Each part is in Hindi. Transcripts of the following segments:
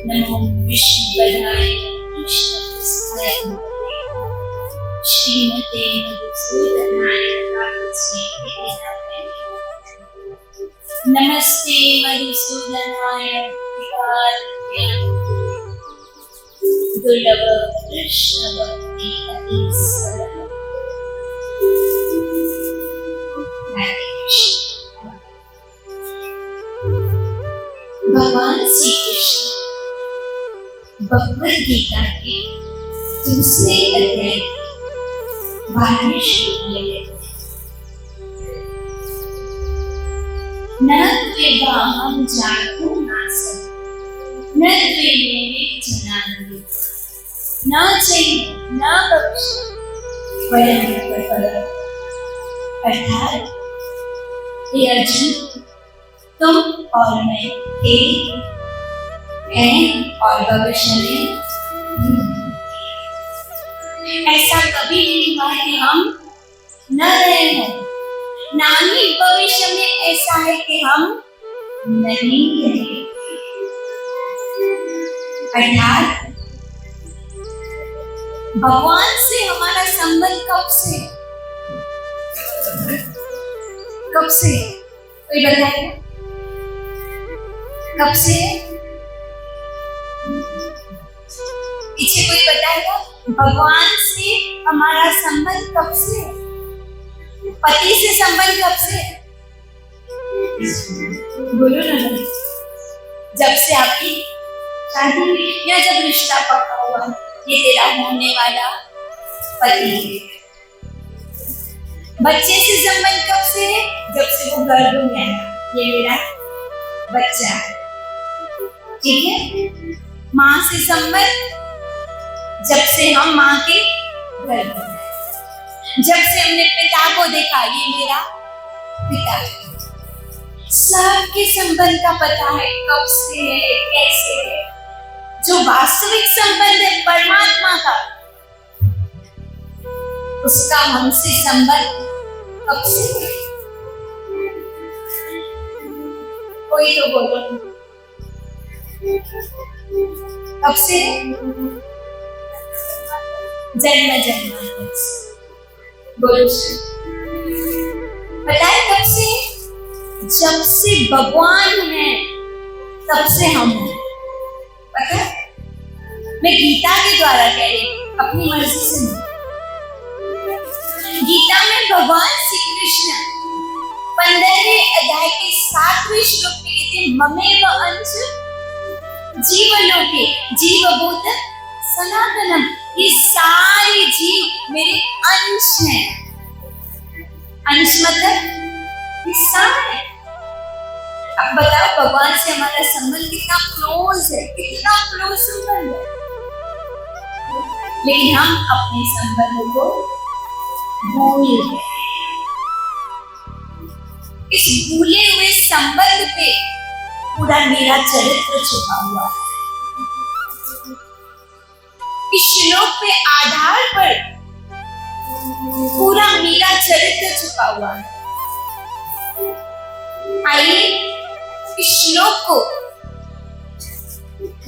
नमो विष्णुपदाय कृष्णपृष्ठाय श्रीमते मधुसूदनाय नमस्ते मधुसूदनाय दुर्लभ कृष्ण भक्ति अतीश्वर। भगवान श्री कृष्ण भगवद गीता के दूसरे अध्याय 12वें श्लोक में कहते हैं, न त्वेवाहं जातु नासं न त्वेमेवे जनामि न चैव न भविष्यति वयं तत्परः। अर्थात हे अर्जुन, तुम और मैं एक हैं और भविष्य में ऐसा कभी नहीं हुआ कि हम न रहे हैं, ना ही भविष्य में ऐसा है कि हम नहीं रहे। अर्थात भगवान से हमारा संबंध कब से कोई बताएगा? कब से? पीछे कोई बताएगा? भगवान से हमारा संबंध कब से? पति से संबंध कब से? बोलो ना। जब से आपकी शादी हुई या जब रिश्ता पक्का हुआ, ये तेरा होने वाला पति है। बच्चे से संबंध कब से है? जब से वो गर्भ में आया, ये मेरा बच्चा है। ठीक है। माँ से संबंध जब से हम माँ के गर्भ में आए, जब से हमने पिता को देखा, ये मेरा पिता है। सबके संबंध का पता है कब से है, कैसे है। जो वास्तविक संबंध है परमात्मा का, उसका हमसे संबंध कब से है? कोई तो बोलो कब से? जन्म जन्मांतर से। बोलो पता है कब से? जब से भगवान है तब से हम हैं। पता है? मैं गीता के द्वारा कह रही हूँ, अपनी मर्जी से नहीं। गीता में भगवान श्री कृष्ण 15वें अध्याय के 7वें श्लोक में कहते, ममेव अंश जीवलोके जीवभूत सनातनम। ये सारे जीव मेरे अंश हैं। अंश मतलब हिस्सा है। अब बताओ भगवान से हमारा संबंध कितना क्लोज है, कितना क्लोज संबंध है। लेकिन हम अपने संबंध को भूल गए। इस भूले हुए संबंध पे पूरा मेरा चरित्र छुपा हुआ है। इस श्लोक पे आधार पर पूरा मेरा चरित्र छुपा हुआ है। आइए इस श्लोक को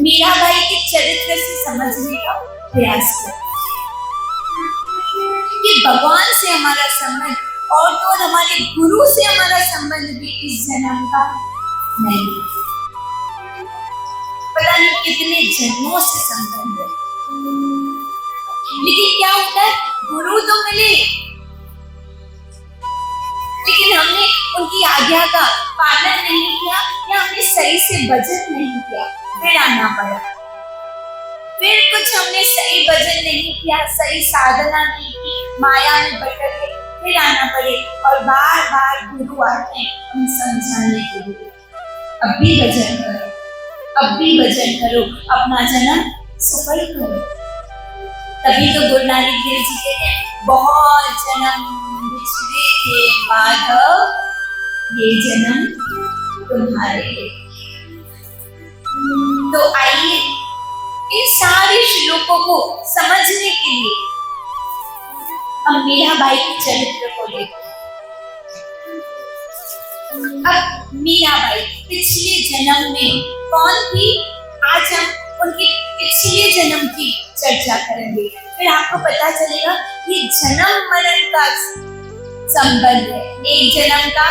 मीराबाई के चरित्र से समझने का प्रयास करें कि भगवान से हमारा संबंध और तो हमारे गुरु से हमारा संबंध भी इस जन्म का नहीं, पता नहीं कितने जन्मों से संबंध है। लेकिन क्या होता है, गुरु तो मिले लेकिन हमने उनकी आज्ञा का पालन नहीं किया या हमने सही से भजन नहीं किया, फिर आना पड़ा। फिर कुछ हमने सही भजन नहीं किया, सही साधना नहीं की, माया में भटके, फिर आना पड़े। और बार बार गुरु आते हैं हम समझाने के लिए, अब भी भजन करो, अब भी भजन करो, अपना जन्म सफल करो। तभी तो गुरु नानक देव जी कहते हैं, बहुत जन्म बिछड़े थे माधव, ये जन्म तुम्हारे। तो आइए इन सारे श्लोकों को समझने के लिए हम मीराबाई के चरित्र को लेते हैं। अब मीराबाई पिछले जन्म में कौन थी, आज हम उनके पिछले जन्म की चर्चा करेंगे। फिर आपको पता चलेगा कि जन्म मरण का संबंध है, एक जन्म का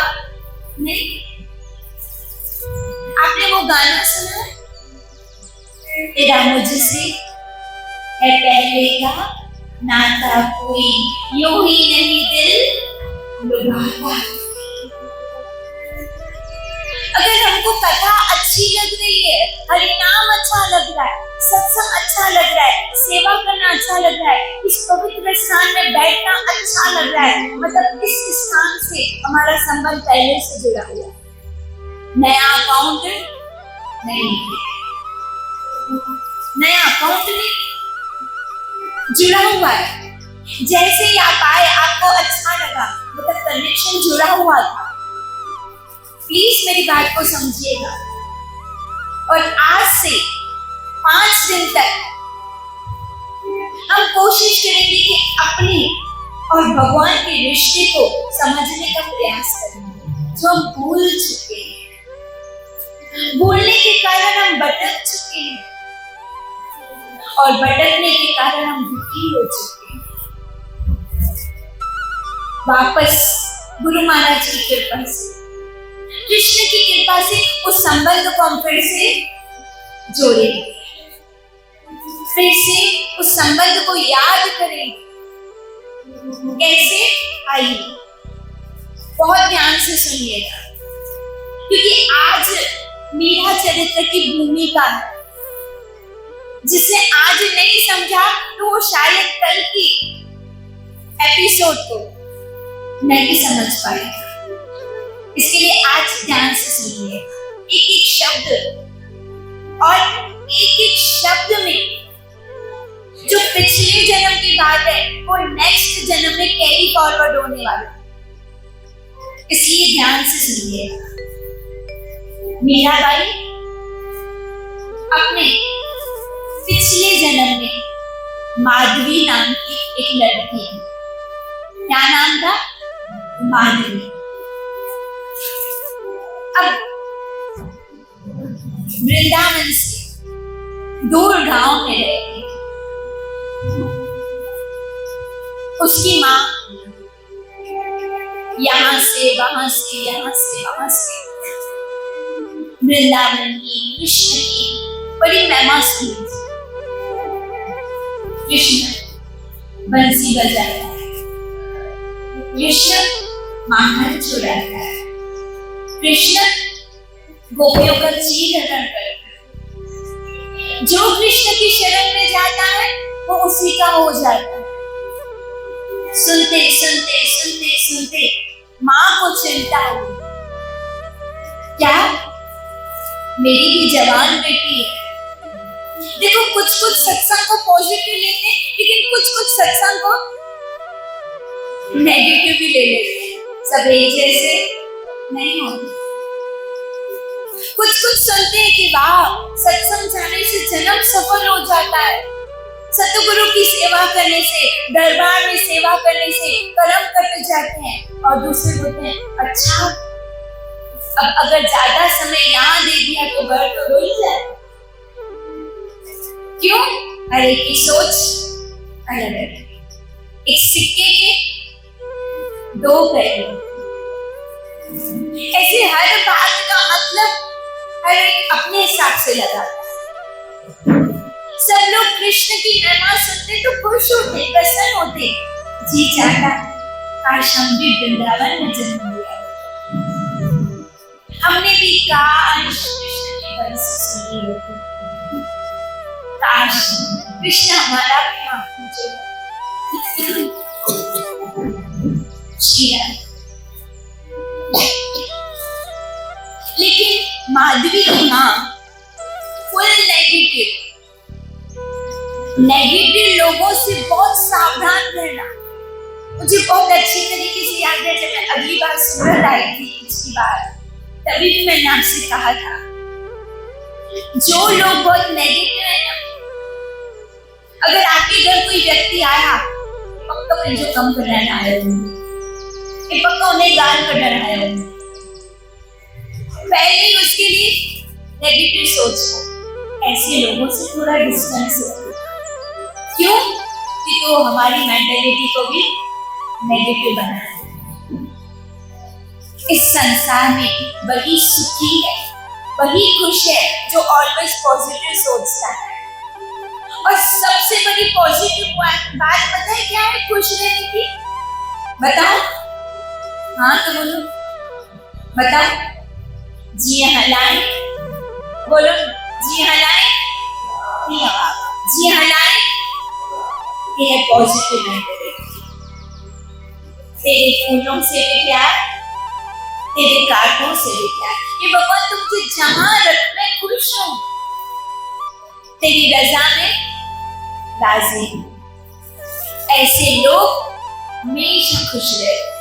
नहीं। आपने वो गाना सुना, तेरा मुझसे है पहले का नाता कोई, यूं ही नहीं दिल लुभाता। अगर हमको कथा अच्छी लग रही है, हरिनाम अच्छा लग रहा है, सत्संग अच्छा लग रहा है, सेवा करना अच्छा लग रहा है, इस पवित्र स्थान में बैठना अच्छा लग रहा है, मतलब इस स्थान से हमारा संबंध पहले से जुड़ा हुआ है। नया अकाउंट नहीं, नया अकाउंट नहीं, जुड़ा हुआ है। जैसे ही आप आए आपको अच्छा लगा, मतलब कनेक्शन जुड़ा हुआ था। प्लीज मेरी बात को समझिएगा। और आज से 5 दिन तक हम कोशिश करेंगे कि अपने और भगवान के रिश्ते को समझने का प्रयास करेंगे, जो हम भूल चुके हैं। भूलने के कारण हम भटक चुके हैं और भटकने के कारण हम दुखी हो चुके हैं। वापस गुरु महाराज की कृपा से, कृष्ण की कृपा से उस संबंध को हम फिर से जोड़ेंगे, फिर से उस संबंध को याद करेंगे। कैसे? आइए बहुत ध्यान से सुनिएगा, क्योंकि आज मेरा चरित्र की भूमिका है। जिसने आज नहीं समझा तो वो शायद कल की एपिसोड को नहीं समझ पाएगा। इसके लिए आज ध्यान से सुनिए, एक एक शब्द, और एक एक शब्द में जो पिछले जन्म की बात है वो नेक्स्ट जन्म में कैरी फॉरवर्ड होने वाला है। इसलिए ध्यान से सुनिए। मीराबाई अपने पिछले जन्म में माधवी नाम की एक लड़की है। क्या नाम था? माधवी। अब वृंदावन से दूर गांव में रहती थी। उसकी माँ यहाँ से वहां से, यहाँ से वहां से वृंदावन की, कृष्ण की बड़ी महिमा सुनी। कृष्ण बंसी बजाता है, कृष्ण माखन चुराता है, कृष्ण गोपियों का चीरहरण करता है। जो कृष्ण की शरण में जाता है वो उसी का हो जाता है। सुनते सुनते सुनते सुनते माँ को चिंता हुई, क्या मेरी भी जवान बेटी है। देखो, कुछ कुछ सत्संग को पॉजिटिव लेते हैं, लेकिन कुछ कुछ सत्संग को नेगेटिव भी ले लेते हैं। सब एक जैसे नहीं होते। कुछ कुछ सुनते हैं कि वाह, सत्संग जाने से जन्म सफल हो जाता है, सतगुरु की सेवा करने से, दरबार में सेवा करने से कर्म कट जाते हैं। और दूसरे बोलते हैं अच्छा, अब अगर ज्यादा समय यहाँ दे दिया तो घर तो रुल जाए। क्यों? अरे की सोच अलग अलग। एक सिक्के के दो पहलू। ऐसे हर बात का मतलब हर एक अपने हिसाब से लगाता है। सब लोग कृष्ण की महिमा सुनते तो खुश होते, प्रसन्न होते, जी चाहता काश हम भी वृंदावन में जन्म लिया, हमने भी काश कृष्ण की बंसी सुनी होती, काश कृष्ण हमारा भी माखन चुराता। लेकिन माधवी की माँ फुल नेगेटिव लोगों से बहुत सावधान रहना। मुझे बहुत अच्छी तरीके से याद है, जब मैं अगली बार सूरत आई थी पिछली बार, तभी भी मैंने आपसे कहा था, जो लोग बहुत नेगेटिव है ना, अगर आपके घर कोई व्यक्ति आया, पक्का मुझे कम करना आया होंगे, पक्का उन्हें गाल कटना आया होंगे। पहले ही उसके लिए नेगेटिव सोच हो, ऐसे लोगों से थोड़ा डिस्टेंस रखो। क्यों? कि तो हमारी मेंटेलिटी को भी नेगेटिव बनाए। इस संसार में वही सुखी है, वही खुश है जो ऑलवेज पॉजिटिव सोचता है। और सबसे बड़ी पॉजिटिव बात पता है क्या है खुश रहने की? बताओ। हाँ तो बोलो, बताओ। जी हलाएं, बोलो जी हलाएं, जी हलाएं। ये है पॉजिटिव मेंटेलिटी। तेरे फूलों से भी प्यार, तेरे कांटों से भी प्यार। ये भगवान तुमसे जहां रख, मैं खुश हूं, तेरी रजा में राजी हूं। ऐसे लोग हमेशा खुश रहते हैं।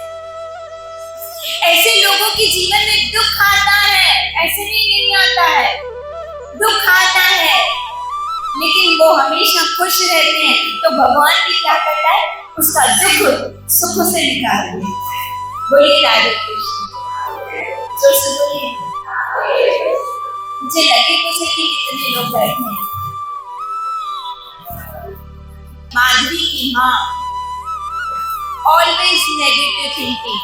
ऐसे लोगों के जीवन में दुख आता है, ऐसे नहीं आता है, दुख आता है, लेकिन वो हमेशा खुश रहते हैं। तो भगवान भी क्या करता है? उसका दुख सुख से निकाल देता है। बोलिए राधे कृष्ण, जोर से बोलिए। मुझे लगे मुझे कि कितने लोग बैठे हैं। माधवी की माँ ऑलवेज नेगेटिव थिंकिंग।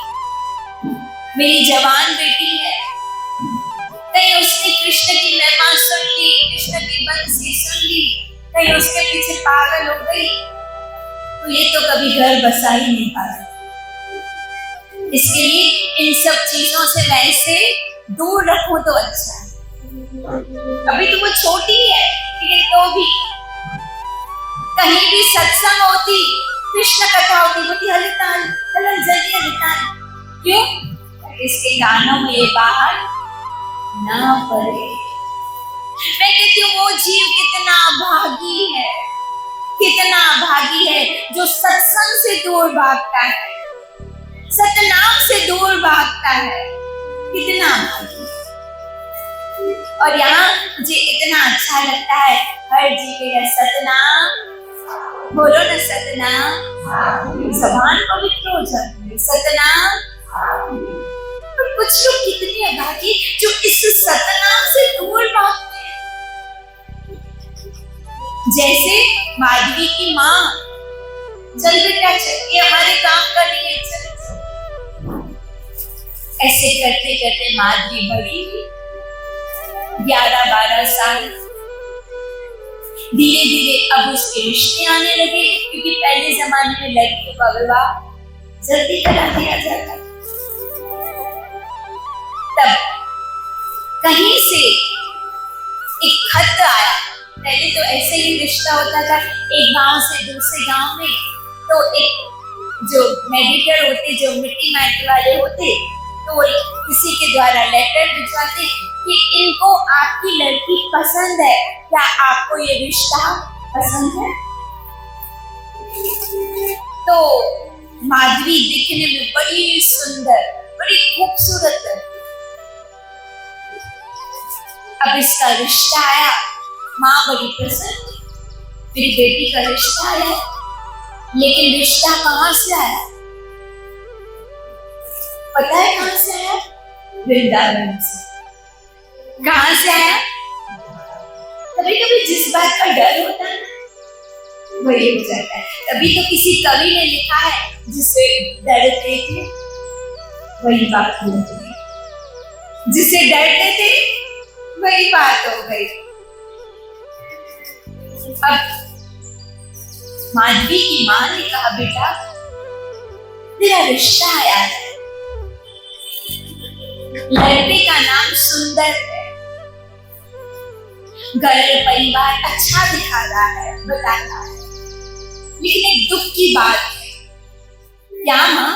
मेरी जवान बेटी है, कहीं उसने कृष्ण की महिमा सुन ली, कृष्ण की बंसी सुन ली, कहीं उसके पीछे पागल हो गई, तो ये तो कभी घर बसा ही नहीं पाया। इसके लिए इन सब चीजों से मैं इसे दूर रखूं तो अच्छा है। अभी तो वो छोटी है, लेकिन तो भी कहीं भी सत्संग होती, कृष्ण कथा होती, बोलती हलताल हलन जल्दी हलताल। क्यों? इसके कानों में ये बाहर ना पड़े। मैं कहती हूँ वो जीव कितना भागी है, कितना भागी है जो सत्संग से दूर भागता है, सतनाम से दूर भागता है, कितना भागी। और यहाँ मुझे इतना अच्छा लगता है, हर जी के सतनाम, बोलो ना सतनाम, जबान पवित्र हो जाती है, सतनाम। कुछ लोग कितने अभागी जो इस सतनाम से दूर भागते हैं। जैसे माधवी की माँ, चल बेटा चल, ये हमारे काम का नहीं है, चल। ऐसे करते करते माधवी बड़ी 11-12 साल, धीरे धीरे अब उसके रिश्ते आने लगे, क्योंकि पहले जमाने में लड़कियों का विवाह जल्दी करा दिया जाता। तब कहीं से एक खत आया। पहले तो ऐसे ही रिश्ता होता था, एक गांव से दूसरे गांव में, तो एक जो मेडिटर होते, जो मिट्टी माटी वाले होते, तो किसी के द्वारा लेटर भिजवाते कि इनको आपकी लड़की पसंद है, क्या आपको ये रिश्ता पसंद है? तो माधवी दिखने में बड़ी सुंदर, बड़ी खूबसूरत है। अब इसका रिश्ता आया, माँ बड़ी प्रसन्न, मेरी बेटी का रिश्ता आया। लेकिन रिश्ता कहाँ से आया? पता है कहाँ से आया? वृंदावन से। कहाँ से आया? कभी कभी जिस बात का डर होता है वही हो जाता है। अभी तो किसी कवि ने लिखा है, जिससे डरते थे वही बात हो गई, जिससे डरते थे वही बात हो गई। अब माधवी की माँ ने कहा, बेटा तेरा रिश्ता आया है, लड़के का नाम सुंदर है, घर परिवार अच्छा दिखा रहा है, बताता है, लेकिन एक दुख की बात है। क्या माँ?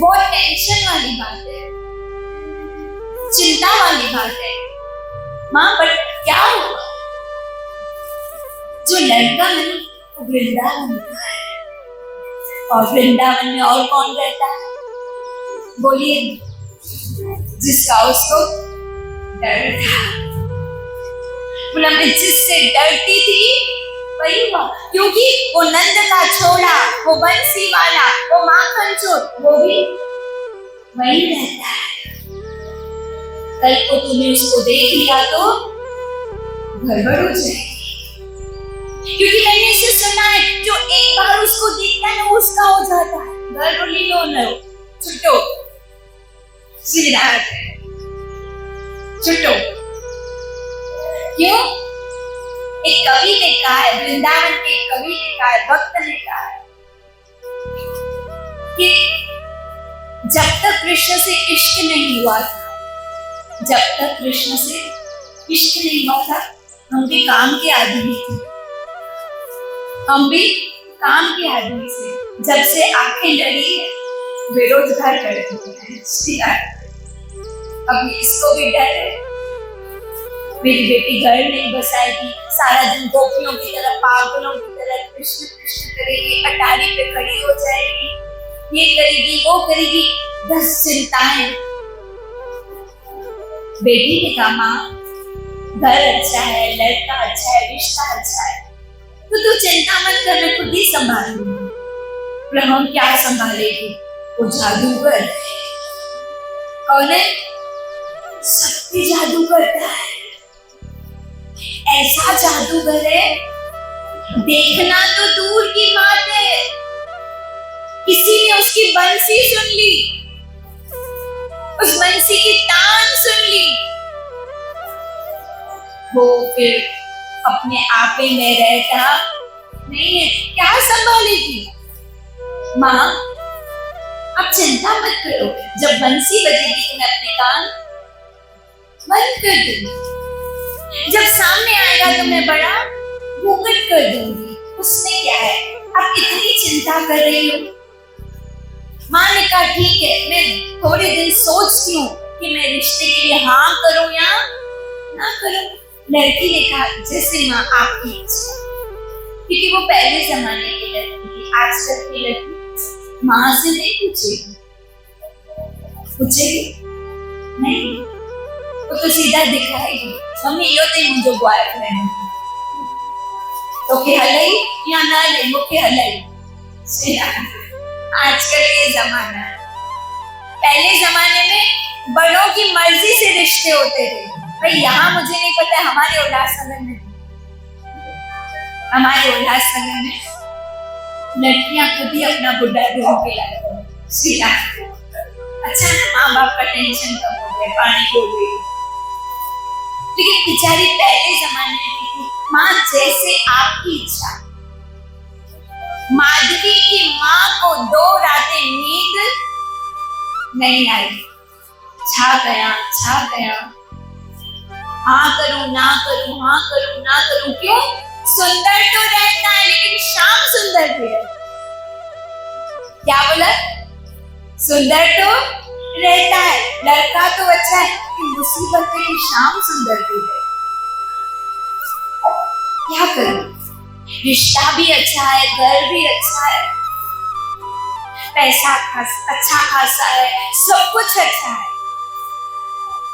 बहुत टेंशन वाली बात है, चिंता वाली बात है। माँ बट क्या हुआ? जो लड़का है वो वृंदावन का है, और वृंदावन में और कौन रहता है? बोलिए, जिसका उसको डर था। बोला मैं जिससे डरती थी वही हुआ, क्योंकि वो नंद का छोड़ा, वो बंसी वाला, वो माखन चोर, वो भी वही रहता है। कल को तूने उसको देख लिया तो गड़बड़ हो जाएगी। क्योंकि मैंने इसे सुना है, जो एक बार उसको देखता है ना उसका हो जाता है। घर लीलो न छुट्टो सिराज छुट्टो। क्यों? एक कवि ने कहा है, वृंदावन के कवि ने कहा है, भक्त ने कहा है कि जब तक कृष्ण से इश्क नहीं हुआ था, जब तक कृष्ण से इश्क नहीं हुआ था, हम भी काम के आदमी थे, हम भी काम के आदमी से। जब से आंखें लड़ी है बेरोजगार कर दिए हैं। अब इसको भी डर है, मेरी बेटी घर नहीं बसाएगी, सारा दिन गोपियों की तरह पागलों की तरह कृष्ण कृष्ण करेगी, अटारी पे खड़ी हो जाएगी, ये करेगी वो करेगी, 10 चिंताएं। बेटी ने कहा माँ घर अच्छा है, लड़का अच्छा है, रिश्ता अच्छा है, तो तू चिंता मत कर, मैं खुद ही संभालूंगी। पर हम क्या संभालेगी? वो जादूगर कौन है? शक्ति जादू करता है, ऐसा जादूगर है देखना तो दूर की बात है, किसी ने उसकी बंसी सुन ली, उस बंसी की तान सुन ली, वो फिर अपने आपे में रहता नहीं है, क्या संभालेगी? माँ अब चिंता मत करो, जब बंसी बजेगी तो मैं अपने कान बंद कर दूंगी, जब सामने आएगा तो मैं बड़ा घूंघट कर दूंगी, उसमें क्या है, आप इतनी चिंता कर रही हो। माँ ने कहा ठीक है, मैं थोड़े दिन सोचती हूँ कि मैं रिश्ते के लिए हाँ करूँ या ना करूँ। लड़की ने कहा जैसे माँ आपकी इच्छा, क्योंकि वो पहले जमाने की लड़की थी, आजकल की लड़की माँ से नहीं पूछेगी, पूछेगी नहीं, वो तो सीधा दिखाएगी मम्मी यो तो मुझे बॉयफ्रेंड तो के हलई या ना ले वो के हलई। आजकल ये जमाना है, पहले जमाने में बड़ों की मर्जी से रिश्ते होते थे। भाई यहाँ मुझे नहीं पता, हमारे उल्लासनगर में, हमारे उल्लासनगर में लड़कियां खुद ही अपना बुढ़ा ढूंढ के लाती हैं। अच्छा ना, माँ बाप का टेंशन कम हो गया, पानी बोल रही, लेकिन बेचारी पहले जमाने में थी, माँ जैसे आपकी इच्छा। माधवी की माँ को 2 रातें नींद नहीं आई, छा गया, हाँ करूं ना करूं, हाँ करूं ना करूं, क्यों? सुंदर तो रहता है लेकिन शाम सुंदर भी है। क्या बोला? सुंदर तो रहता है, लड़का तो अच्छा है, लेकिन मुसीबत है कि शाम सुंदर भी है। क्या करूं? रिश्ता भी अच्छा है, घर भी अच्छा है, पैसा अच्छा खासा है, सब कुछ अच्छा है।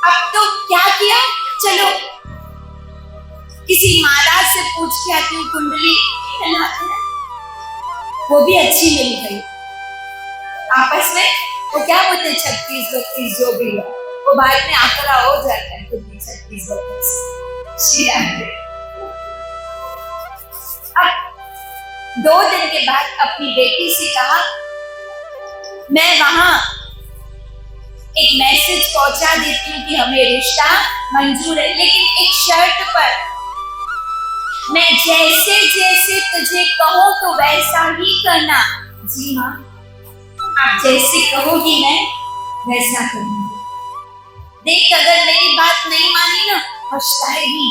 अब तो क्या किया, चलो किसी महाराज से पूछ के आती हूँ, कुंडली बनाते हैं, वो भी अच्छी मिल गई। आपस में वो क्या बोलते 36-32 जो भी है, वो बाद में आंकड़ा हो जाता है, खुद भी 36-32। अब 2 दिन के बाद अपनी बेटी से कहा, मैं वहां एक मैसेज पहुंचा देती हूँ कि हमें रिश्ता मंजूर है, लेकिन एक शर्त पर, मैं जैसे जैसे तुझे कहूँ तो वैसा ही करना। जी हाँ, आप जैसे कहोगी मैं वैसा करूंगी। देख अगर मेरी बात नहीं मानी ना पछताएगी,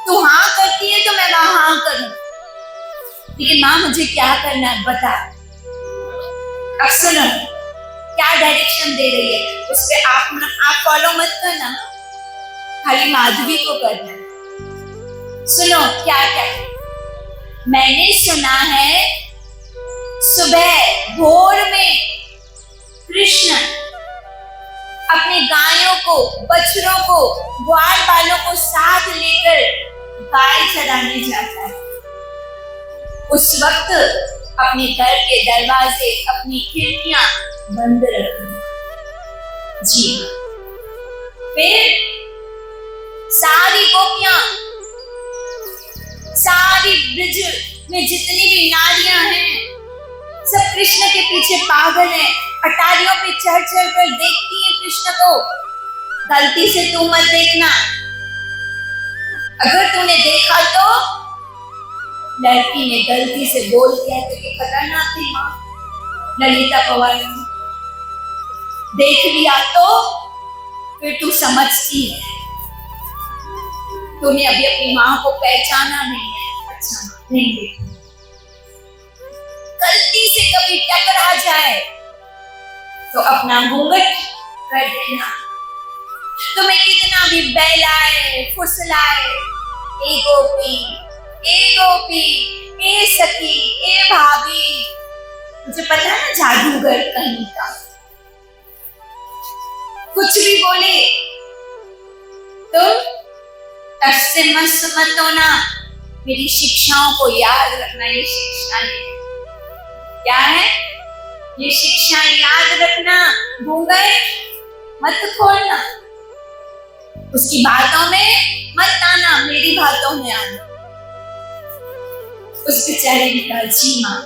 तू हाँ करती है तो मैं वहां हाँ करूं, लेकिन माँ मुझे क्या करना है बता। अब सुनो क्या डायरेक्शन दे रही है, उस पे आप फॉलो मत करना, खाली माधवी को करना। सुनो क्या क्या, मैंने सुना है सुबह भोर में कृष्ण अपने गायों को, बछड़ों को, ग्वाल बालों को साथ लेकर गाय चराने जाता है। उस वक्त अपने घर के दरवाजे, अपनी खिड़कियां बंद रखना। जी फिर सारी गोपियां, सारी ब्रज में जितनी भी नारियां हैं, सब कृष्ण के पीछे पागल हैं, अटारियों पे चढ़ चढ़ कर देखती हैं कृष्ण को। गलती से तू मत देखना, अगर तूने देखा तो लड़की ने गलती से बोल दिया तो ये खतरनाक थी माँ ललिता पवार ने। देख लिया तो फिर तू समझती है, तूने अभी अपनी माँ को पहचाना नहीं है। अच्छा नहीं देखा, गलती से कभी टकरा जाए तो अपना घूंघट कर देना। तुम्हें कितना भी बहलाए फुसलाए, ए गोपी, ए गोपी, ए सखी, ए भाभी, मुझे पता है ना जादूगर कहीं का, कुछ भी बोले तो तस्से मत होना, मेरी शिक्षाओं को याद रखना। ये शिक्षा क्या है? ये शिक्षा याद रखना। घूंघट मत खोलना, उसकी बातों में मत आना, मेरी बातों में आना। उस बेचारे ने कहा जी माँ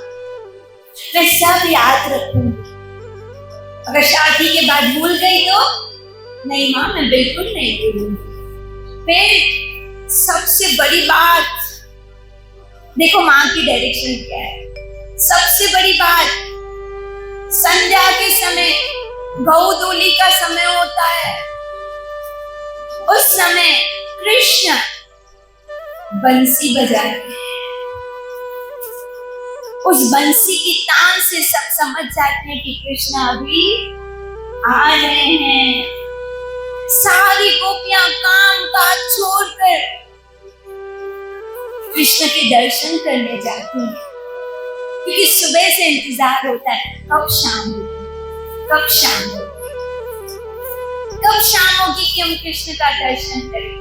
मैं सब याद रखूंगी, अगर शादी के बाद भूल गई तो? नहीं माँ मैं बिल्कुल नहीं भूलूंगी। फिर सबसे बड़ी बात देखो माँ की डायरेक्शन क्या है। सबसे बड़ी बात, संध्या के समय गौदूली का समय होता है, उस समय कृष्ण बंसी बजाते हैं। उस बंसी की तान से सब समझ जाते हैं कि कृष्ण अभी आ रहे हैं। सारी गोपियां काम काज छोड़कर कृष्ण के दर्शन करने जाती हैं, क्योंकि सुबह से इंतजार होता है कब शाम होगी, कब शाम होगी, कब शाम होगी कि हम कृष्ण का दर्शन करें।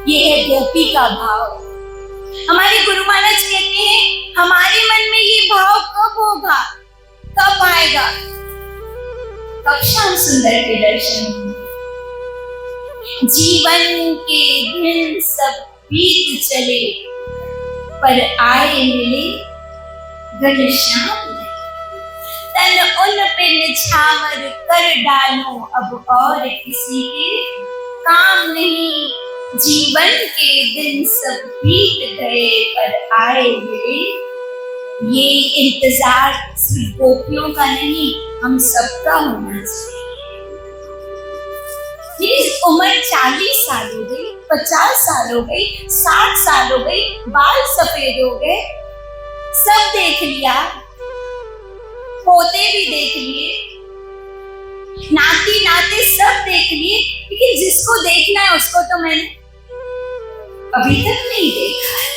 ये है गोपी का भाव। हमारे गुरु महाराज कहते हैं हमारे मन में ये भाव कब होगा, कब आएगा, कब श्याम सुंदर के दर्शन होंगे। जीवन के दिन सब बीत चले, पर आए मिले घनश्याम तन उन पे निछावर कर डालो, अब और किसी के काम नहीं। जीवन के दिन सब बीत गए, पर आए मिले। ये इंतजार सिर्फ गोपियों का नहीं, हम सबका होना चाहिए। मेरी उम्र 40 साल हो गई, 50 साल हो गई, 60 साल हो गई, बाल सफेद हो गए, सब देख लिया, पोते भी देख लिए, नाती नाते सब देख लिए, लेकिन जिसको देखना है उसको तो मैंने अभी तक नहीं देखा है।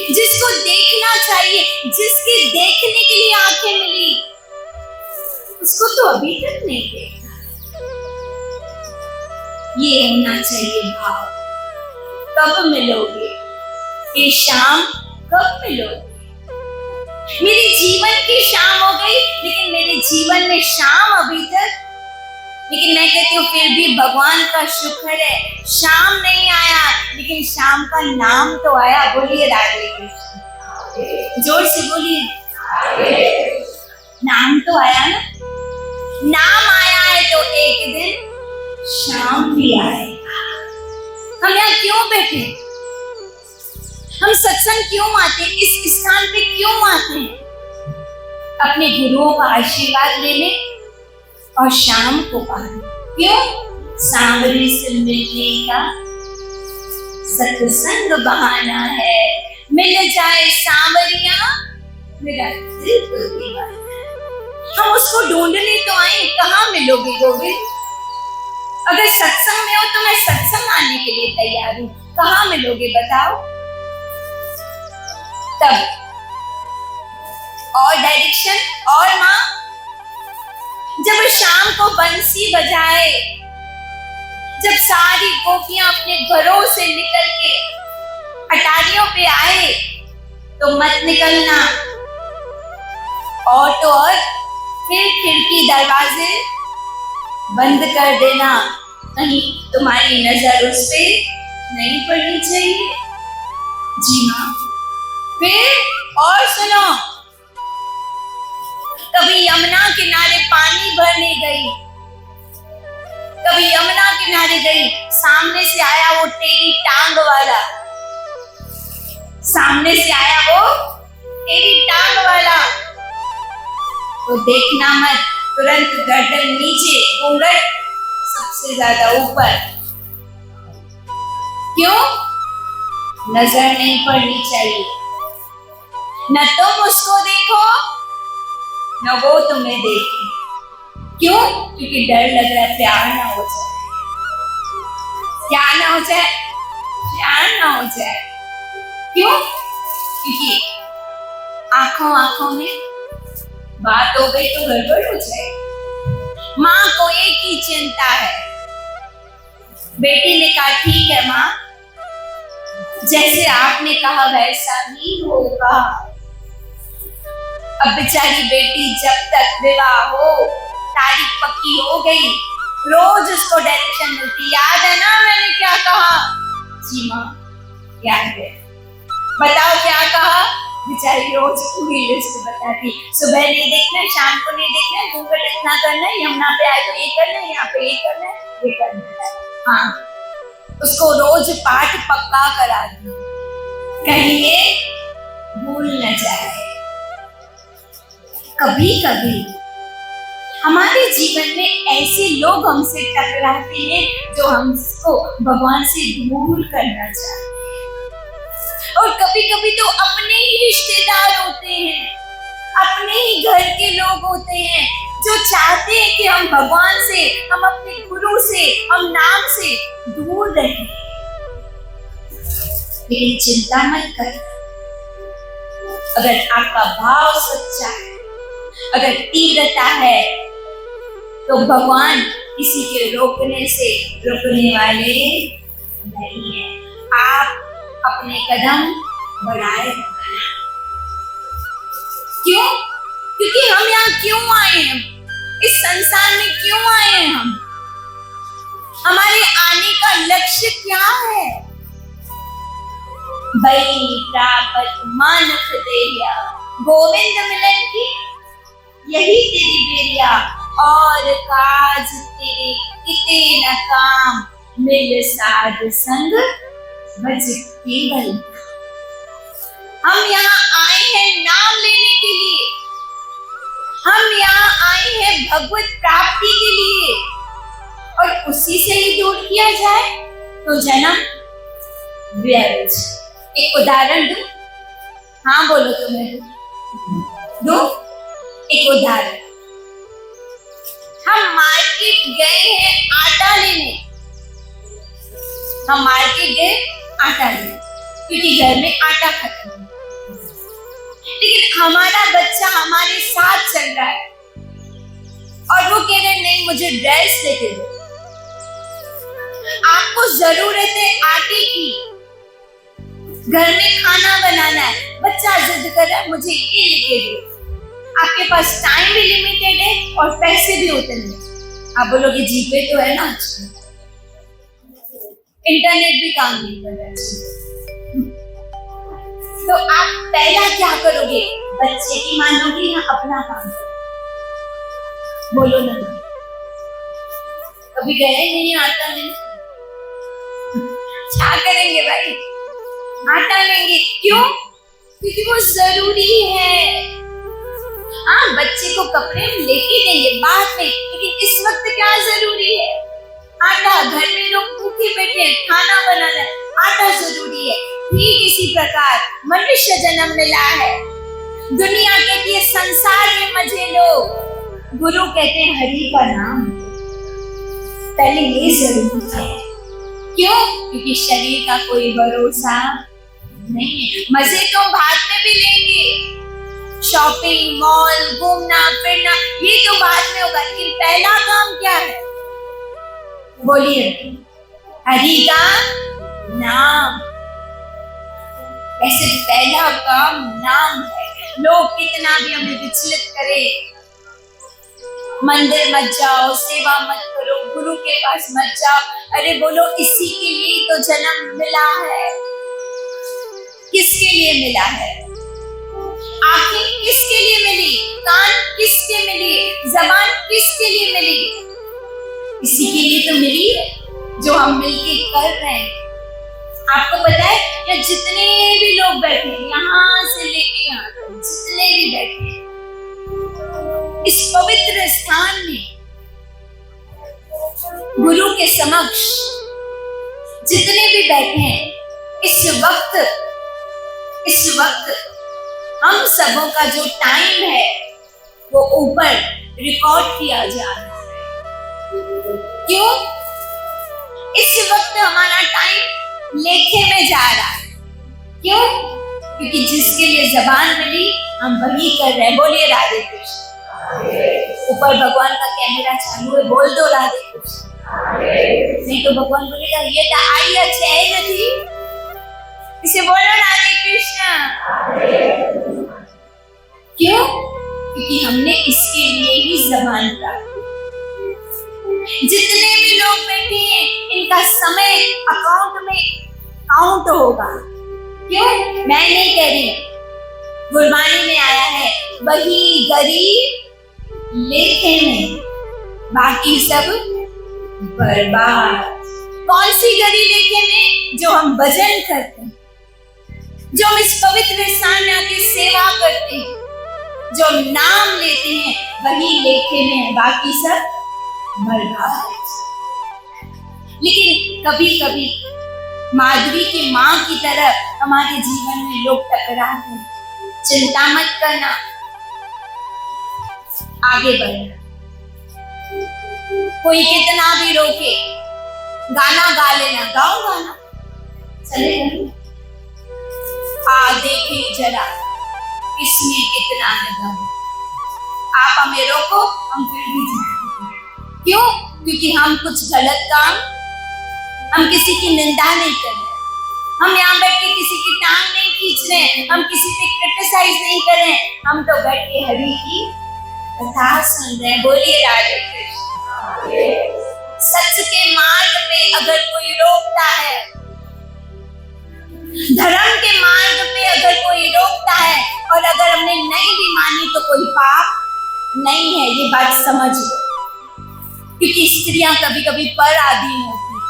जिसको देखना चाहिए, जिसके देखने के लिए आंखें मिली, उसको तो अभी तक नहीं देखा। ये होना चाहिए भाव। कब मिलोगे ये शाम, कब मिलोगे? मेरे जीवन की शाम हो गई, लेकिन मेरे जीवन में शाम अभी तक, लेकिन मैं कहती हूँ फिर भी भगवान का शुक्र है, शाम नहीं आया लेकिन शाम का नाम तो आया। बोलिए राधे कृष्ण, जोर से बोलिए, नाम तो आया ना। नाम आया है तो एक दिन शाम भी आएगा। हम यहाँ क्यों बैठे, हम सत्संग क्यों आते हैं, इस स्थान पे क्यों आते हैं? अपने गुरुओं का आशीर्वाद लेने और शाम को पाने। क्यों? सांवरी से मिलने का सत्संग बहाना है। मिल जाए सांवरिया मेरा दिल तो दीवाना। हम उसको ढूंढने तो आए, कहाँ मिलोगे गोविंद? अगर सत्संग में हो तो मैं सत्संग आने के लिए तैयार हूँ, कहाँ मिलोगे बताओ? तब और डायरेक्शन और माँ, जब शाम को बंसी बजाए, जब सारी गोपियां अपने घरों से निकल के अटारियों पे आए, तो मत निकलना। और तो और फिर खिड़की दरवाजे बंद कर देना, कहीं तुम्हारी नजर उस पे नहीं पड़नी चाहिए। जी हाँ। फिर और सुनो, कभी यमुना किनारे पानी भरने गई, कभी यमुना किनारे गई, सामने से आया वो टेढ़ी टांग वाला, सामने से आया वो टेढ़ी टांग वाला, तो देखना मत, तुरंत गर्दन नीचे, घूंघट सबसे ज्यादा ऊपर। क्यों? नजर नहीं पड़नी चाहिए। न तुम उसको देखो न वो तुम्हें देखे। क्यों? क्योंकि डर लग रहा है प्यार ना हो जाए। क्या ना हो जाए? प्यार ना हो जाए। क्यों? क्योंकि आंखों आंखों में बात हो गई तो गड़बड़ हो जाए। माँ को एक ही चिंता है। बेटी ने कहा ठीक है माँ, जैसे आपने कहा वैसा ही होगा। अब बेचारी बेटी जब तक विवाह हो, तारीख पक्की हो गई, रोज उसको डायरेक्शन मिलती, याद है ना मैंने क्या कहा? जी माँ याद है। बताओ क्या कहा? बेचारी रोज पूरी लिस्ट बताती, सुबह नहीं देखना, शाम को नहीं देखना, घूंघट इतना करना है, यमुना पे आए तो ये करना है, यहाँ पे ये करना है, ये करना है। हाँ, उसको रोज पाठ पक्का करा दी, कहीं ये भूल न जाए। कभी कभी हमारे जीवन में ऐसे लोग हमसे टकराते हैं जो हमको भगवान से दूर करना चाहते हैं, और कभी कभी तो अपने ही रिश्तेदार होते हैं, अपने ही घर के लोग होते हैं जो चाहते हैं कि हम भगवान से, हम अपने गुरु से, हम नाम से दूर रहें। लेकिन चिंता मत कर, अगर आपका भाव सच्चा है, अगर तीव्रता है, तो भगवान किसी के रोकने से रुकने वाले नहीं है। आप अपने कदम बढ़ाए रखना। क्यों? क्योंकि हम यहाँ क्यों आए हैं, इस संसार में क्यों आए हैं हम, हमारे आने का लक्ष्य क्या है? बई प्रापत मानक देया, गोविंद मिलन की यही तेरी बेरिया, और काज तेरे किते न काम, मिल साध संग भज केवल। हम यहाँ आए हैं नाम लेने के लिए, हम यहाँ आए हैं भगवत प्राप्ति के लिए, और उसी से ही दूर किया जाए तो जन्म व्यर्थ। एक उदाहरण दूं? हाँ बोलो तुम्हें दो एक उदाहरण। हम मार्केट गए हैं आटा लेने, हम मार्केट गए आटा लेने क्योंकि घर में आटा खत्म है, लेकिन हमारा बच्चा हमारे साथ चल रहा है और वो कह रहे नहीं मुझे ड्रेस लेके दो। आपको जरूरत है आटे की, घर में खाना बनाना है, बच्चा जिद कर रहा है मुझे ये लेके दो। आपके पास टाइम भी लिमिटेड है और पैसे भी होते हैं। आप बोलोगे जीपे तो है ना, इंटरनेट भी काम नहीं कर रहा है, तो आप पहला क्या करोगे? बच्चे की मानोगे या अपना काम करोगे? बोलो ना। कभी गए नहीं आटा लेने? क्या करेंगे भाई? आटा लेंगे। क्यों? क्योंकि वो जरूरी है। हाँ, बच्चे को कपड़े लेके देंगे बाद में, लेकिन इस वक्त क्या जरूरी है? आटा। घर में लोग भूखे बैठे हैं, खाना बनाना है, आटा जरूरी है। ठीक इसी प्रकार मनुष्य जन्म मिला है, दुनिया कहती है संसार में मजे लो, गुरु कहते हैं हरि का नाम। पहले ये जरूरी है। क्यों? क्योंकि शरीर का कोई भरोसा नहीं है। मजे तो बाद में भी लेंगे, शॉपिंग, मॉल, घूमना फिरना ये तो बाद में होगा, लेकिन पहला काम क्या है? बोलिए, हरि का नाम। ऐसे पहला काम नाम है। लोग कितना भी हमें विचलित करे, मंदिर मत जाओ, सेवा मत करो, गुरु के पास मत जाओ। अरे बोलो, इसी के लिए तो जन्म मिला है। किसके लिए मिला है? आंखें किसके लिए मिली? कान किसके मिली? जबान किसके लिए मिली? इसी के लिए तो मिली है जो हम मिलके कर रहे हैं। आपको पता है, या जितने भी लोग बैठे हैं, यहाँ से लेके यहाँ तक जितने भी बैठे हैं इस पवित्र स्थान में गुरु के समक्ष, जितने भी बैठे हैं, इस वक्त हम सबों का जो टाइम है वो ऊपर रिकॉर्ड किया जा रहा है। क्यों? इस वक्त हमारा टाइम लेखे में जा रहा है। क्यों? क्योंकि जिसके लिए जबान मिली हम वही कर रहे हैं। बोलिए राधे कृष्ण। ऊपर भगवान का कैमरा चालू है, बोल दो राधे कृष्ण। नहीं तो भगवान बोलेगा ये तो आई अच्छी नहीं, इसे बोलो राधे कृष्ण। क्यों? क्योंकि हमने इसके लिए ही जबान प्राप्त। जितने भी लोग बैठे हैं इनका समय अकाउंट में काउंट होगा। क्यों? मैं नहीं कह रही, गुरबानी में आया है वही गरीब लेखे में, बाकी सब बर्बाद। कौन सी गरी लेखे में? जो हम भजन करते हैं, जो हम इस पवित्र स्थान में आके सेवा करते हैं, जो हम नाम लेते हैं, वही लेखे में है, बाकी सब बर्बाद। लेकिन कभी कभी माधुरी की माँ की तरह हमारे जीवन में लोग टकराते हैं। चिंता मत करना, आगे बढ़ना। कोई कितना भी रोके, गाना गा लेना, गाओ गाना, चलेगा। देखें जरा किसने कितना लगा। आप हमें रोको, हम फिर भी जाएंगे। क्यों? क्योंकि हम कुछ गलत काम, हम किसी की निंदा नहीं कर रहे, हम यहाँ बैठ के किसी की टांग नहीं खींच रहे, हम किसी पे क्रिटिसाइज नहीं कर रहे, हम तो बैठ के हरि की कथा सुन रहे हैं। बोलिए राधे कृष्ण। सच के मार्ग पे अगर कोई रोकता है, धर्म के मार्ग पे अगर कोई रोकता है, और अगर हमने नहीं भी मानी तो कोई पाप नहीं है, ये बात समझ लो। क्योंकि स्त्रियां कभी कभी पर आदि होती है।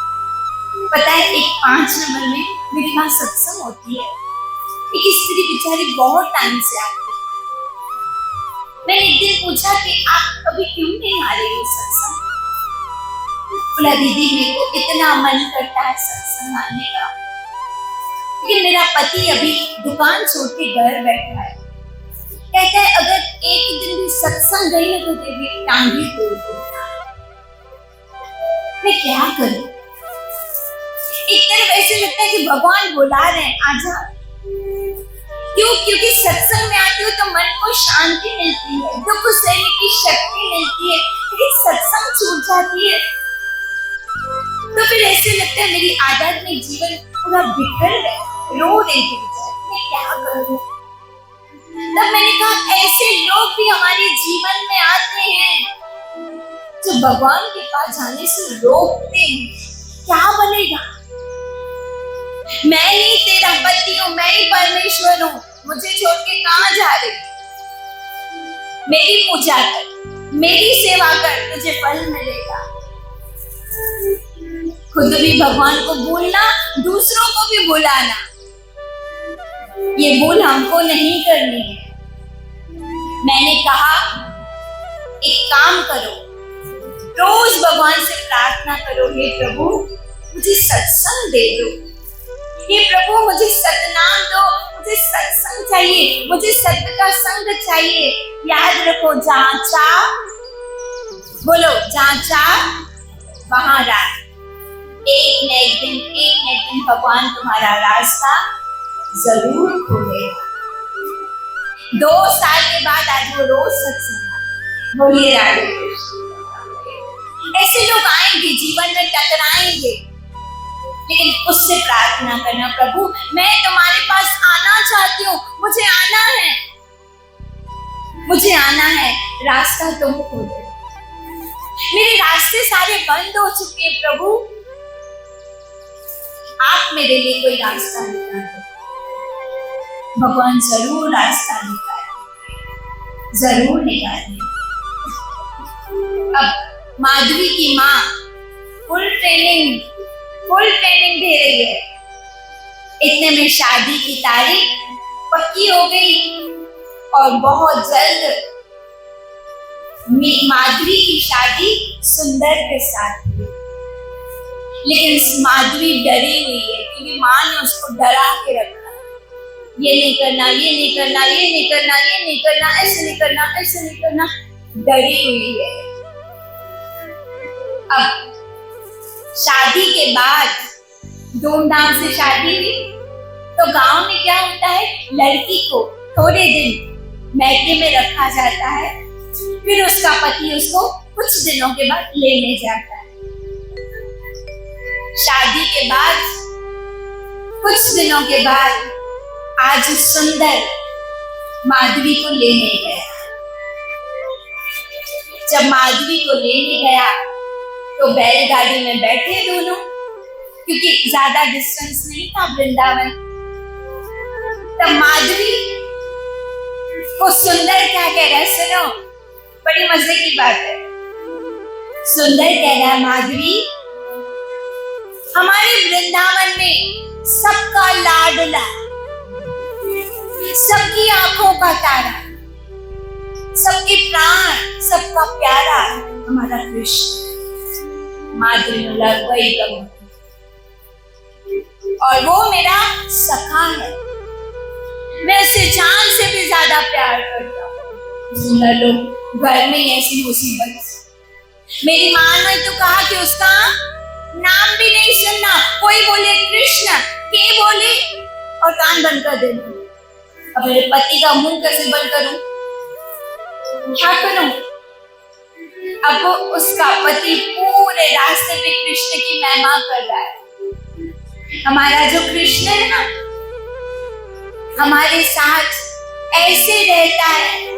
पता है, एक 5 नंबर में मेरी वहां सत्संग होती है, एक स्त्री बेचारी बहुत टाइम से आती है। मैंने एक दिन पूछा कि आप अभी क्यों नहीं आ रही हो सत्संग? बोला दीदी मेरे को इतना मन करता है सत्संग आने का, लेकिन मेरा पति अभी दुकान छोड़ के घर बैठा है। कहता है अगर एक दिन भी सत्संग गई ना तो तेरी टांगी तोड़ दूंगा। मैं क्या करूं? एक तरफ ऐसे लगता है कि भगवान बुला रहे हैं, आजा। क्यों? क्योंकि सत्संग में आती हूँ तो मन को शांति मिलती है, दुख सहने की शक्ति मिलती है। लेकिन सत्संग छूट जाती है तो फिर ऐसे लगता है मेरी आध्यात्मिक जीवन पूरा बिखर गया, रो रही थी बेचारी, मैं क्या करूं? तब मैंने कहा ऐसे लोग भी हमारे जीवन में आते हैं जो भगवान के पास जाने से रोकते हैं। क्या बनेगा? मैं ही तेरा पति हूँ, मैं ही परमेश्वर हूँ, मुझे छोड़ के कहाँ जा रही? मेरी पूजा कर, मेरी सेवा कर, तुझे फल मिलेगा। खुद भी भगवान को भूलना, दूसरों को भी भुलाना, ये भूल हमको नहीं करनी है। मैंने कहा एक काम करो, रोज भगवान से प्रार्थना करो, हे प्रभु मुझे सत्संग दे दो, हे प्रभु मुझे सतनाम दो, मुझे सत्संग चाहिए, मुझे सत्य का संग चाहिए। याद रखो, जहाँ चाह, बोलो जहाँ चाह वहां राह। एक न एक दिन भगवान तुम्हारा रास्ता जरूर खोलेगा। 2 साल के बाद आज वो रोज सत्संग। बोलिए राधे कृष्ण। ऐसे लोग आएंगे, जीवन में टकराएंगे, लेकिन उससे प्रार्थना करना, प्रभु मैं तुम्हारे पास आना चाहती हूँ, मुझे आना है, रास्ता तुम खोलो। मेरे रास्ते सारे बंद हो चुके हैं प्रभु, आप मेरे लिए कोई रास्ता निकाल दो। भगवान जरूर रास्ता निकाले, जरूर निकाले। अब माधवी की माँ फुल ट्रेनिंग दे रही है। इतने में शादी की तारीख पक्की हो गई और बहुत जल्द माधवी की शादी सुंदर के साथ हुई। लेकिन माधवी डरी हुई है क्योंकि माँ ने उसको डरा के रखा, ये नहीं करना, ये नहीं करना, ये नहीं करना, ये नहीं करना, ऐसे नहीं करना, ऐसे नहीं करना, डरी हुई है। अब शादी के बाद धूमधाम से शादी हुई तो गांव में क्या होता है, लड़की को थोड़े दिन मैके में रखा जाता है, फिर उसका पति उसको कुछ दिनों के बाद लेने जाता है। शादी के बाद कुछ दिनों के बाद आज सुंदर माधवी को लेने गया। जब माधवी को लेने गया तो बैलगाड़ी में बैठे दोनों, क्योंकि ज्यादा डिस्टेंस नहीं था वृंदावन। तब माधवी को सुंदर क्या कह रहा है, सुनो, बड़ी मजे की बात है। सुंदर कह रहा है, माधवी हमारे वृंदावन में सबका लाडला, सबकी आंखों का तारा, सबके प्राण, सबका प्यारा हमारा कृष्ण। माधवी ने लगा वही कहूं, और वो मेरा सखा है, मैं उसे जान से भी ज्यादा प्यार करता हूँ। लो, घर में ऐसी मुसीबत, मेरी माँ ने तो कहा कि उसका नाम भी नहीं सुनना, कोई बोले कृष्ण, के बोले और कान बंद कर देना। अब मेरे पति का मुंह कैसे बंद करूं, क्या करूं? अब उसका पति पूरे रास्ते पे कृष्ण की महिमा कर रहा है। हमारा जो कृष्ण है ना, हमारे साथ ऐसे रहता है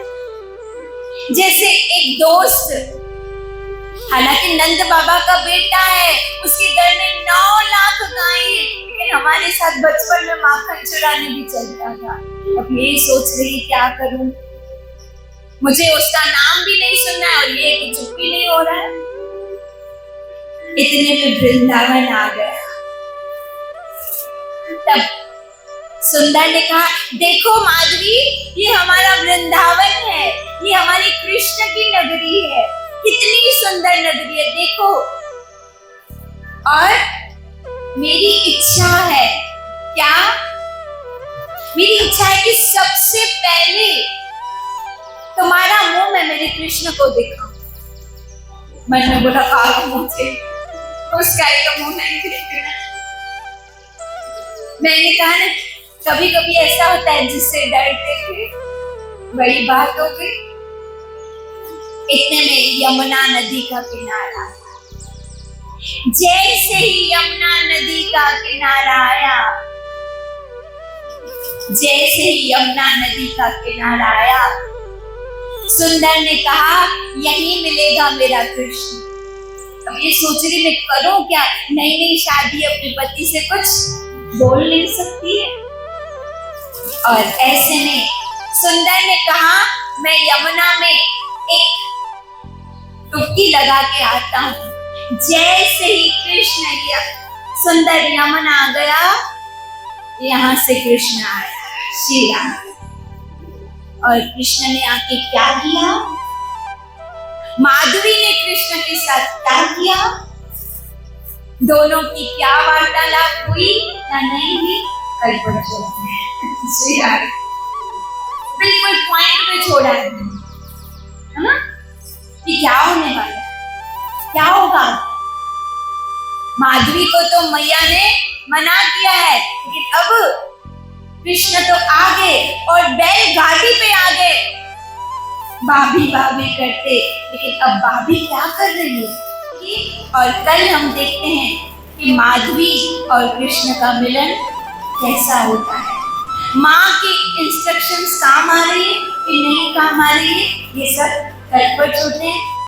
जैसे एक दोस्त। हालांकि नंद बाबा का बेटा है, उसके घर में 9 लाख गायें हैं, लेकिन हमारे साथ बचपन में माखन चुराने भी चलता था। अब ये सोच रही क्या करूं, मुझे उसका नाम भी नहीं सुनना है और ये तो चुप भी नहीं हो रहा है। इतने में वृंदावन आ गया। तब सुंदर ने कहा, देखो माधवी, ये हमारा वृंदावन है, ये हमारी कृष्ण की नगरी है, कितनी सुंदर नगरी है, देखो। और मेरी इच्छा है, क्या? मेरी इच्छा है कि सबसे पहले तुम्हारा मुंह मैं मेरे कृष्ण को दिखाऊं। मन में बोला, कहा मुझे उसका ही तो मुंह नहीं देखना। मैंने कहा ना, कभी कभी ऐसा होता है जिससे डरते थे बड़ी बात हो गई। इतने में यमुना नदी का किनारा, जैसे ही यमुना नदी का किनारा आया, जैसे ही यमुना नदी का किनारा आया, सुंदर ने कहा, यही मिलेगा मेरा कृष्ण। अब ये सोच रही मैं करूं क्या, नई नई शादी अपने पति से कुछ बोल नहीं सकती है। और ऐसे में सुंदर ने कहा, मैं यमुना में एक डुबकी लगा के आता हूं। जैसे ही कृष्ण गया, सुंदर यमुना गया, यहां से कृष्ण आया, श्री राम। और कृष्ण ने आके क्या किया, माधवी ने कृष्ण के साथ क्या किया, दोनों की क्या वार्तालाप हुई या नहीं हुई, कल पर श्री राम बिल्कुल पॉइंट पे छोड़ा है ना, कि क्या होने वाला है, क्या होगा। माधवी को तो मैया ने मना किया है, लेकिन अब कृष्ण तो आ गए और बैलगाड़ी पे आ गए, भाभी भाभी करते। लेकिन अब भाभी क्या कर रही है, और कल हम देखते हैं कि माधवी और कृष्ण का मिलन कैसा होता है। माँ की इंस्ट्रक्शंस काम आ रही है कि नहीं काम आ रही है, ये सब कल पर छोड़ते हैं।